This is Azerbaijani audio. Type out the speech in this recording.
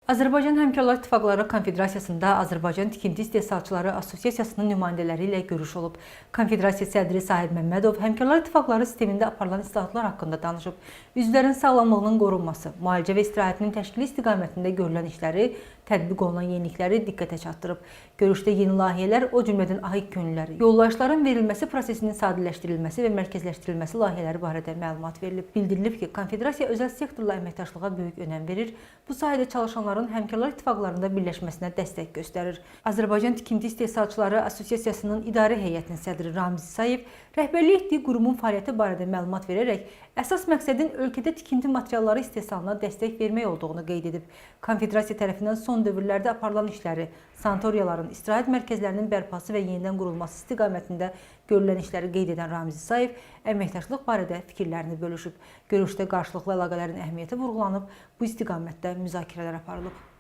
Azərbaycan Həmkarlar İttifaqları Konfederasiyasında Azərbaycan Tikinti İstehsalçıları Assosiasiyasının nümayəndələri ilə görüş olub. Konfederasiya sədri Sahib Məmmədov Həmkarlar İttifaqları sistemində aparılan islahatlar haqqında danışıb. Üzvlərin sağlamlığının qorunması, müalicə və istirahətinin təşkili istiqamətində görülən işləri, tətbiq olunan yenilikləri diqqətə çatdırıb. Görüşdə yeni layihələr, o cümlədən ahik könülləri, yollayışların verilməsi prosesinin sadələşdirilməsi və mərkəzləşdirilməsi layihələri barədə məlumat verilib. Bildirilib ki, Konfederasiya özəl sektorla əməkdaşlığa böyük önəm verir. Bu sahədə çalışanların Həmkarlar İttifaqlarında birləşməsinə dəstək göstərir. Azərbaycan Tikinti İstehsalçıları Assosiasiyasının idarə heyətinin sədri Ramiz İsayev rəhbərlik etdiyi qurumun fəaliyyəti barədə məlumat verərək əsas məqsədin ölkədə tikinti materialları istehsalına dəstək vermək olduğunu qeyd edib. Konfederasiya tərəfindən son dövrlərdə aparılan işləri, sanatoriyaların, istirahət mərkəzlərinin bərpası və yenidən qurulması istiqamətində görülən işləri qeyd edən Ramiz İsayev əməkdaşlıq barədə fikirlərini bölüşüb. Görüşdə qarşılıqlı əlaqələrin əhəmiyyəti vurğulanıb, bu istiqamətdə müzakirələr aparılıb.